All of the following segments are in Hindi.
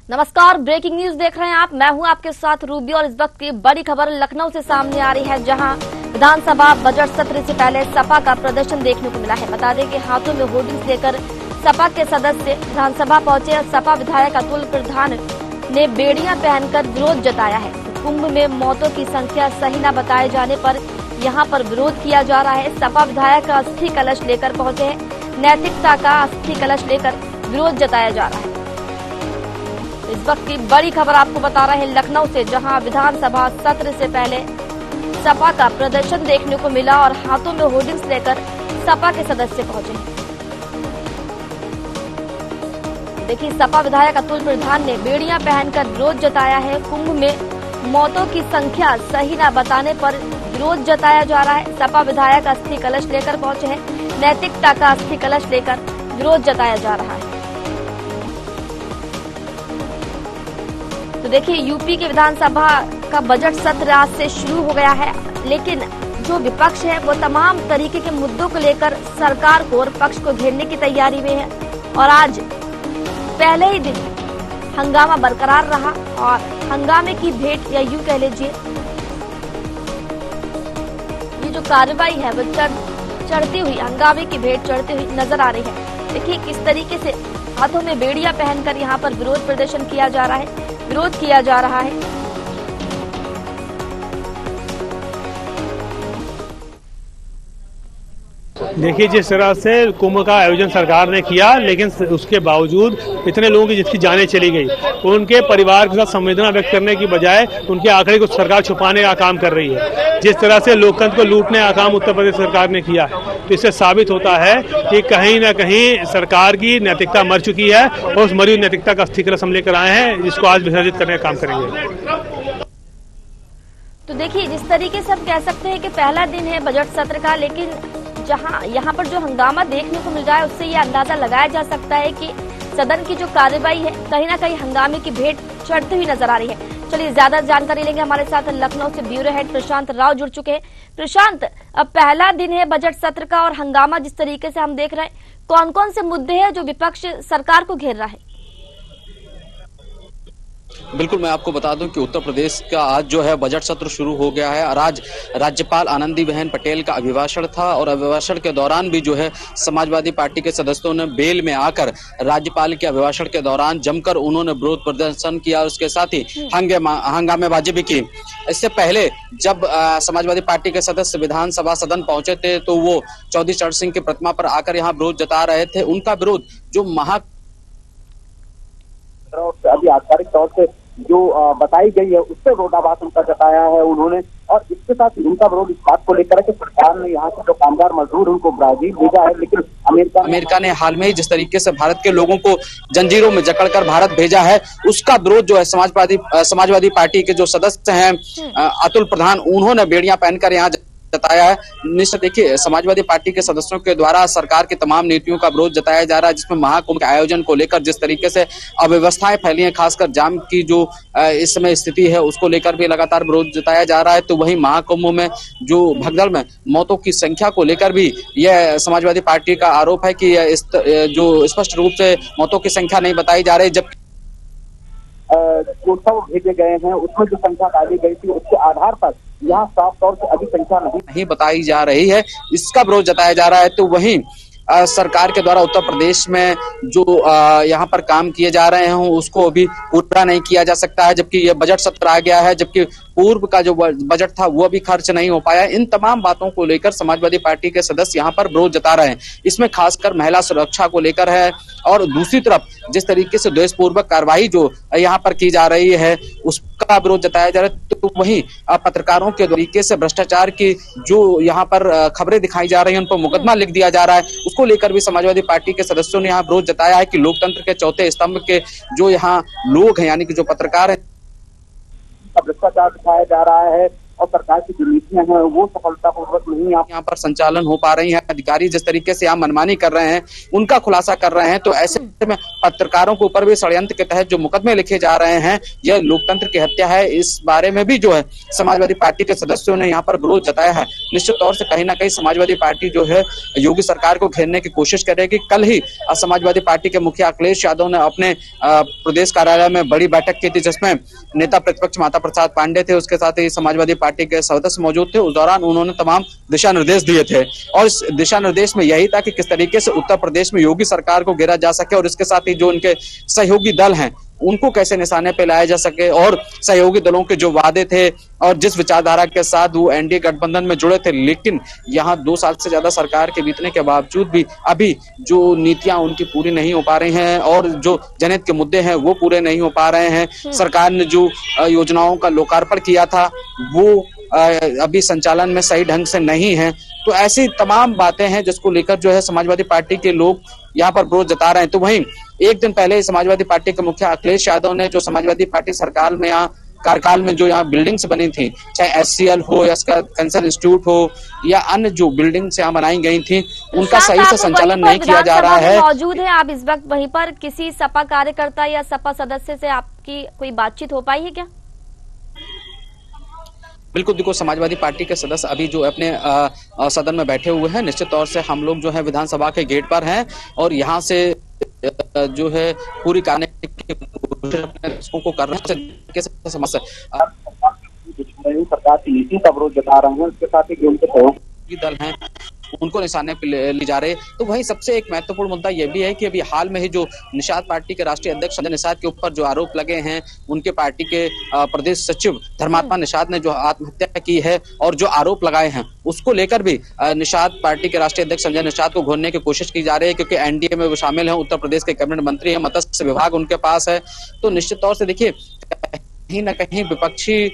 नमस्कार, ब्रेकिंग न्यूज देख रहे हैं आप। मैं हूं आपके साथ रूबी और इस वक्त की बड़ी खबर लखनऊ से सामने आ रही है, जहां विधानसभा बजट सत्र से पहले सपा का प्रदर्शन देखने को मिला है। बता दें कि हाथों में होर्डिंग्स लेकर सपा के सदस्य विधानसभा पहुंचे और सपा विधायक अतुल प्रधान ने बेड़ियां पहनकर विरोध जताया है। कुंभ में मौतों की संख्या सही न बताए जाने पर यहाँ पर विरोध किया जा रहा है। सपा विधायक अस्थि कलश लेकर पहुंचे हैं। नैतिकता का अस्थि कलश लेकर विरोध जताया जा रहा है। इस वक्त की बड़ी खबर आपको बता रहे हैं लखनऊ से, जहां विधानसभा सत्र से पहले सपा का प्रदर्शन देखने को मिला और हाथों में होर्डिंग्स लेकर सपा के सदस्य पहुंचे। देखिए, सपा विधायक अतुल प्रधान ने बेड़ियां पहनकर विरोध जताया है। कुंभ में मौतों की संख्या सही न बताने पर विरोध जताया जा रहा है। सपा विधायक अस्थि कलश लेकर पहुंचे हैं। नैतिकता का अस्थि कलश लेकर विरोध जताया जा रहा है। तो देखिए, यूपी के विधानसभा का बजट सत्र आज से शुरू हो गया है, लेकिन जो विपक्ष है वो तमाम तरीके के मुद्दों को लेकर सरकार को और पक्ष को घेरने की तैयारी में है। और आज पहले ही दिन हंगामा बरकरार रहा और हंगामे की भेंट, या यूं कह लीजिए ये जो कार्रवाई है वो चढ़ती हुई, हंगामे की भेंट चढ़ती हुई नजर आ रही है। देखिए किस तरीके से हाथों में बेड़ियां पहनकर यहाँ पर विरोध प्रदर्शन किया जा रहा है, विरोध किया जा रहा है। देखिए, जिस तरह से कुंभ का आयोजन सरकार ने किया, लेकिन उसके बावजूद इतने लोगों की जिसकी जानें चली गई, उनके परिवार के साथ संवेदना व्यक्त करने की बजाय उनके आंकड़े को सरकार छुपाने का काम कर रही है। जिस तरह से लोकतंत्र को लूटने का काम उत्तर प्रदेश सरकार ने किया है, तो इससे साबित होता है कि कहीं न कहीं सरकार की नैतिकता मर चुकी है और उस मरी नैतिकता का अस्थि कलश हम लेकर आए हैं, जिसको आज विसर्जित करने का काम करेंगे। तो देखिए, जिस तरीके से हम कह सकते हैं कि पहला दिन है बजट सत्र का, लेकिन जहां यहाँ पर जो हंगामा देखने को मिल रहा है उससे ये अंदाजा लगाया जा सकता है कि सदन की जो कार्रवाई है कहीं ना कहीं हंगामे की भेंट चढ़ती हुई नजर आ रही है। चलिए, ज्यादा जानकारी लेंगे। हमारे साथ लखनऊ से ब्यूरो हेड प्रशांत राव जुड़ चुके हैं। प्रशांत, अब पहला दिन है बजट सत्र का और हंगामा जिस तरीके से हम देख रहे हैं, कौन कौन से मुद्दे हैं जो विपक्ष सरकार को घेर रहा है? बिल्कुल, मैं आपको बता दूं कि उत्तर प्रदेश का आज जो है बजट सत्र शुरू हो गया है और आज राज्यपाल आनंदीबेन पटेल का अभिभाषण था और अभिभाषण के दौरान भी जो है समाजवादी पार्टी के सदस्यों ने बेल में आकर राज्यपाल के अभिभाषण के दौरान जमकर उन्होंने विरोध प्रदर्शन किया और उसके साथ ही हंगामेबाजी भी की। इससे पहले जब समाजवादी पार्टी के सदस्य विधानसभा सदन पहुंचे थे तो वो चौधरी चरण सिंह की प्रतिमा पर आकर यहाँ विरोध जता रहे थे। उनका विरोध जो अभी आधिकारिक तौर से जो बताई गई है उससे विरोधाभास उनका जताया है उन्होंने। और इसके साथ उनका विरोध इस बात को लेकर है कि सरकार ने यहाँ से जो कामगार मजदूर उनको ब्राजील भेजा है, लेकिन अमेरिका ने हाल में ही जिस तरीके से भारत के लोगों को जंजीरों में जकड़कर भारत भेजा है, उसका विरोध जो है समाजवादी पार्टी के जो सदस्य हैं अतुल प्रधान, उन्होंने बेड़ियां पहनकर यहाँ जताया है। निश्चित देखिए, समाजवादी पार्टी के सदस्यों के द्वारा सरकार की तमाम नीतियों का विरोध जताया जा रहा है, जिसमें महाकुंभ के आयोजन को लेकर जिस तरीके से अव्यवस्थाएं फैली हैं, खासकर जाम की जो इस समय स्थिति है उसको लेकर भी लगातार विरोध जताया जा रहा है। तो वहीं महाकुंभ में जो भगदड़ में मौतों की संख्या को लेकर भी यह समाजवादी पार्टी का आरोप है कि जो स्पष्ट रूप से मौतों की संख्या नहीं बताई जा रही, जबकि भेजे गए हैं उसमें जो संख्या डाली गई थी उसके आधार पर यहाँ साफ तौर से अभी संख्या नहीं बताई जा रही है, इसका विरोध जताया जा रहा है। तो वहीं सरकार के द्वारा उत्तर प्रदेश में जो यहाँ पर काम किए जा रहे हैं उसको अभी पूरा नहीं किया जा सकता है, जबकि ये बजट सत्र आ गया है, जबकि पूर्व का जो बजट था वो भी खर्च नहीं हो पाया। इन तमाम बातों को लेकर समाजवादी पार्टी के सदस्य यहाँ पर विरोध जता रहे हैं। इसमें खासकर महिला सुरक्षा को लेकर है और दूसरी तरफ जिस तरीके से द्वेषपूर्वक कार्रवाई जो यहाँ पर की जा रही है उसका विरोध जताया जा रहा है। तो वहीं पत्रकारों के तरीके से भ्रष्टाचार की जो यहाँ पर खबरें दिखाई जा रही है उन पर मुकदमा लिख दिया जा रहा है, उसको लेकर भी समाजवादी पार्टी के सदस्यों ने यहाँ विरोध जताया है कि लोकतंत्र के चौथे स्तंभ के जो यहाँ लोग हैं यानी कि जो पत्रकार हैं, भ्रष्टाचार दिखाया जा रहा है और सरकार की जो नीतियां हैं वो सफलतापूर्वक नहीं यहाँ पर संचालन हो पा रही है। अधिकारी जिस तरीके से यहाँ मनमानी कर रहे हैं, उनका खुलासा कर रहे हैं, तो ऐसे में पत्रकारों के ऊपर भी षड्यंत्र के तहत जो मुकदमे लिखे जा रहे हैं, यह लोकतंत्र की हत्या है। इस बारे में भी जो है समाजवादी पार्टी के सदस्यों ने यहाँ पर विरोध जताया है। निश्चित तौर से कहीं ना कहीं समाजवादी पार्टी जो है योगी सरकार को घेरने की कोशिश करेगी। कल ही समाजवादी पार्टी के मुखिया अखिलेश यादव ने अपने प्रदेश कार्यालय में बड़ी बैठक की थी, जिसमें नेता प्रतिपक्ष माता प्रसाद पांडे थे, उसके साथ ही समाजवादी पार्टी के सदस्य मौजूद थे। उस दौरान उन्होंने तमाम दिशा निर्देश दिए थे और इस दिशा निर्देश में यही था कि किस तरीके से उत्तर प्रदेश में योगी सरकार को घेरा जा सके और इसके साथ ही जो उनके सहयोगी दल हैं उनको कैसे निशाने पे लाया जा सके और सहयोगी दलों के जो वादे थे और जिस विचारधारा के साथ वो एनडीए गठबंधन में जुड़े थे, लेकिन यहाँ 2 साल से ज्यादा सरकार के बीतने के बावजूद भी अभी जो नीतियां उनकी पूरी नहीं हो पा रही हैं और जो जनहित के मुद्दे हैं वो पूरे नहीं हो पा रहे हैं। सरकार ने जो योजनाओं का लोकार्पण किया था वो अभी संचालन में सही ढंग से नहीं है। तो ऐसी तमाम बातें हैं जिसको लेकर जो है समाजवादी पार्टी के लोग यहाँ पर विरोध जता रहे हैं। तो वहीं एक दिन पहले समाजवादी पार्टी के मुखिया अखिलेश यादव ने जो समाजवादी पार्टी सरकार में यहाँ कार्यकाल में जो यहाँ बिल्डिंग्स बनी थी, चाहे एससीएल हो या इसका कैंसर इंस्टीट्यूट हो या अन्य जो बिल्डिंग्स यहाँ बनाई गई थी, उनका सही से संचालन नहीं किया जा रहा है। मौजूद है आप इस वक्त वहीं पर, किसी सपा कार्यकर्ता या सपा सदस्य से आपकी कोई बातचीत हो पाई है क्या? बिल्कुल, देखो समाजवादी पार्टी के सदस्य अभी जो अपने सदन में बैठे हुए हैं, निश्चित तौर से हम लोग जो है विधानसभा के गेट पर हैं और यहाँ से जो है पूरी करने को कर रहे हैं। समस्या सरकार की नीति का विरोध जता रहे हैं, उसके साथ ही जो उनके सहयोगी दल हैं उनको निशाने पे ले जा रहे। तो वहीं सबसे एक महत्वपूर्ण मुद्दा यह भी है कि अभी हाल में ही जो निषाद पार्टी के राष्ट्रीय अध्यक्ष संजय निषाद के ऊपर जो आरोप लगे हैं, उनके पार्टी के प्रदेश सचिव धर्मात्मा निषाद ने जो आत्महत्या की है और जो आरोप लगाए हैं उसको लेकर भी निषाद पार्टी के राष्ट्रीय अध्यक्ष संजय निषाद को घोरने की कोशिश की जा रही है, क्योंकि एनडीए में वो शामिल है, उत्तर प्रदेश के कैबिनेट मंत्री है, मत्स्य विभाग उनके पास है। तो निश्चित तौर से देखिए कहीं न कहीं विपक्षी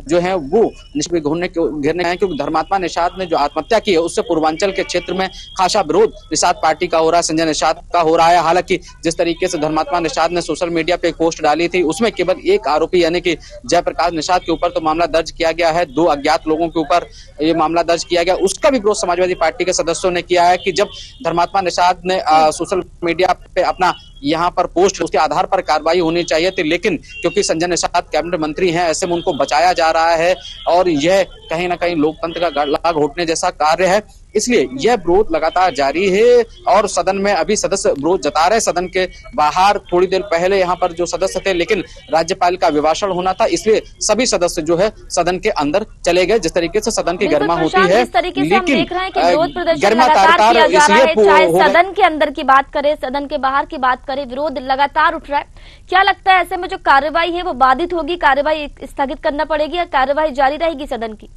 जो है वो घेरने हैं, क्योंकि धर्मात्मा निषाद ने जो आत्महत्या की है उससे पूर्वांचल के क्षेत्र में खासा विरोध निषाद पार्टी का हो रहा है, संजय निषाद का हो रहा है। हालांकि जिस तरीके से धर्मात्मा निषाद ने सोशल मीडिया पे एक पोस्ट डाली थी, उसमें केवल एक आरोपी यानी कि जयप्रकाश निषाद के ऊपर तो मामला दर्ज किया गया है, 2 अज्ञात लोगों के ऊपर ये मामला दर्ज किया गया। उसका भी विरोध समाजवादी पार्टी के सदस्यों ने किया है कि जब धर्मात्मा निषाद ने सोशल मीडिया पे अपना यहाँ पर पोस्ट, उसके आधार पर कार्रवाई होनी चाहिए थी, लेकिन क्योंकि संजय निषाद कैबिनेट मंत्री हैं, ऐसे में उनको बचाया जा रहा है और यह कहीं ना कहीं लोकतंत्र का गला घोटने जैसा कार्य है। इसलिए यह विरोध लगातार जारी है और सदन में अभी सदस्य विरोध जता रहे। सदन के बाहर थोड़ी देर पहले यहाँ पर जो सदस्य थे, लेकिन राज्यपाल का अभिभाषण होना था, इसलिए सभी सदस्य जो है सदन के अंदर चले गए। जिस तरीके से सदन की गरिमा होती है, लेकिन गरिमा लगातार इसलिए चाहे सदन के अंदर की बात करें, सदन के बाहर की बात करें, विरोध लगातार उठ रहा है। क्या लगता है ऐसे में जो कार्रवाई है वो बाधित होगी, कार्रवाई स्थगित करना पड़ेगी या कार्रवाई जारी रहेगी सदन की?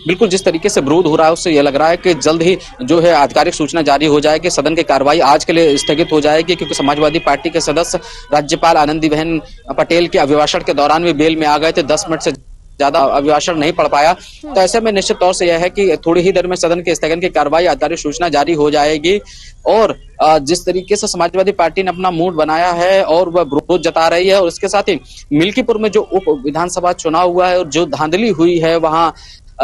बिल्कुल, जिस तरीके से विरोध हो रहा है उससे यह लग रहा है कि जल्द ही जो है आधिकारिक सूचना जारी हो जाएगी, सदन की कार्रवाई आज के लिए स्थगित हो जाएगी, क्योंकि समाजवादी पार्टी के सदस्य राज्यपाल आनंदीबेन पटेल के अभिभाषण के दौरान भी बेल में आ गए थे, 10 मिनट से ज्यादा अभिभाषण नहीं पढ़ पाया। तो ऐसे में निश्चित तौर से यह है कि थोड़ी ही देर में सदन के स्थगन की कार्रवाई आधिकारिक सूचना जारी हो जाएगी। और जिस तरीके से समाजवादी पार्टी ने अपना मूड बनाया है और वह विरोध जता रही है, और इसके साथ ही मिल्कीपुर में जो उप विधानसभा चुनाव हुआ है और जो धांधली हुई है वहां,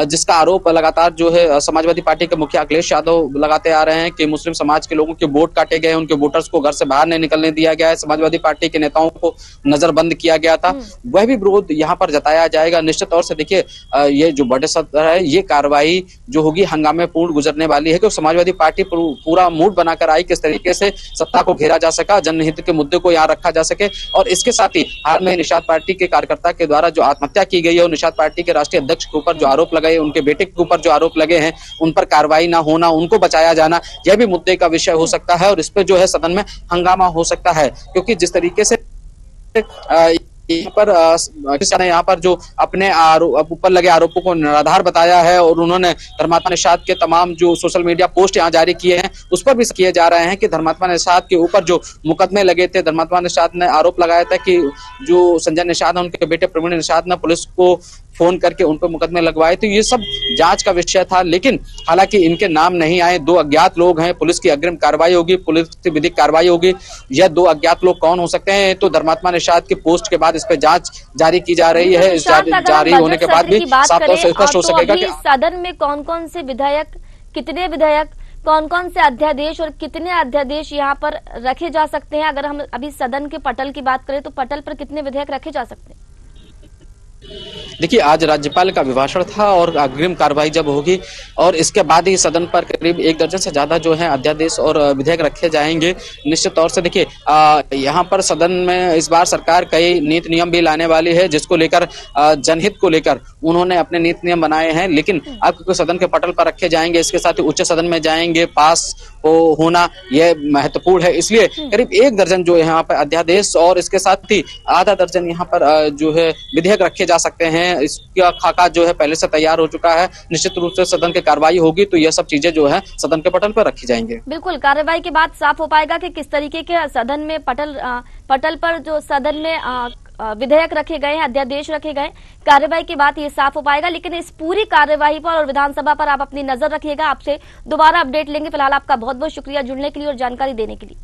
जिसका आरोप लगातार जो है समाजवादी पार्टी के मुखिया अखिलेश यादव लगाते आ रहे हैं कि मुस्लिम समाज के लोगों के वोट काटे गए, उनके वोटर्स को घर से बाहर नहीं निकलने दिया गया है, समाजवादी पार्टी के नेताओं को नजरबंद किया गया था, वह भी विरोध यहाँ पर जताया जाएगा। निश्चित तौर से देखिए ये जो बड़े सत्र है, ये कार्रवाई जो होगी हंगामे पूर्ण गुजरने वाली है, क्योंकि समाजवादी पार्टी पूरा मूड बनाकर आई किस तरीके से सत्ता को घेरा जा सका, जनहित के मुद्दे को यहाँ रखा जा सके। और इसके साथ ही हाल में निषाद पार्टी के कार्यकर्ता के द्वारा जो आत्महत्या की गई है और निषाद पार्टी के राष्ट्रीय अध्यक्ष के ऊपर जो आरोप लगाए, उनके बेटे के ऊपर जो आरोप लगे हैं उन पर कार्रवाई ना होना, उनको बचाया जाना, यह भी मुद्दे का विषय हो सकता है और इस पे जो है सदन में हंगामा हो सकता है। क्योंकि जिस तरीके से यहाँ पर जो अपने ऊपर लगे आरोपों को निराधार बताया है और उन्होंने धर्मात्मा निषाद के तमाम जो सोशल मीडिया पोस्ट यहाँ जारी किए हैं उस पर भी किए जा रहे हैं कि धर्मात्मा निषाद के ऊपर जो मुकदमे लगे थे, धर्मात्मा निषाद ने आरोप लगाया था कि जो संजय निषाद है उनके बेटे प्रवीण निषाद ने पुलिस को फोन करके उन पर मुकदमे लगवाए। तो ये सब जांच का विषय था, लेकिन हालांकि इनके नाम नहीं आए। 2 अज्ञात लोग हैं, पुलिस की अग्रिम कार्रवाई होगी, पुलिस की विधिक कार्रवाई होगी। यह 2 अज्ञात लोग कौन हो सकते हैं, तो धर्मात्मा निषाद की पोस्ट के बाद इस पर जांच जारी की जा रही है। इस जारी होने के बाद भी साफ तौर से स्पष्ट हो सकेगा कि सदन में कौन कौन से विधायक, कितने विधायक, कौन कौन से अध्यादेश और कितने अध्यादेश यहाँ पर रखे जा सकते हैं। अगर हम अभी सदन के पटल की बात करें तो पटल पर कितने विधेयक रखे जा सकते हैं? देखिए, आज राज्यपाल का अभिभाषण था और अग्रिम कार्रवाई जब होगी और इसके बाद ही सदन पर करीब 1 दर्जन से ज्यादा जो है अध्यादेश और विधेयक रखे जाएंगे। निश्चित तौर से देखिए, यहाँ पर सदन में इस बार सरकार कई नीति नियम भी लाने वाली है, जिसको लेकर जनहित को लेकर उन्होंने अपने नीति नियम बनाए हैं। लेकिन अब क्योंकि सदन के पटल पर रखे जाएंगे, इसके साथ ही उच्च सदन में जाएंगे, पास होना यह महत्वपूर्ण है। इसलिए करीब 1 दर्जन जो है यहाँ पर अध्यादेश और इसके साथ ही आधा दर्जन यहाँ पर जो है विधेयक रखे जा सकते हैं। इसका खाका जो है पहले से तैयार हो चुका है। निश्चित रूप से सदन की कार्रवाई होगी तो यह सब चीजें जो है सदन के पटल पर रखी जाएंगे। बिल्कुल, कार्रवाई के बाद साफ हो पाएगा कि किस तरीके के सदन में पटल पर जो सदन में विधेयक रखे गए हैं, अध्यादेश रखे गए। कार्रवाई के बाद ये साफ हो पाएगा। लेकिन इस पूरी कार्रवाई पर और विधानसभा पर आप अपनी नजर रखिएगा। आपसे दोबारा अपडेट लेंगे। फिलहाल आपका बहुत बहुत शुक्रिया जुड़ने के लिए और जानकारी देने के लिए।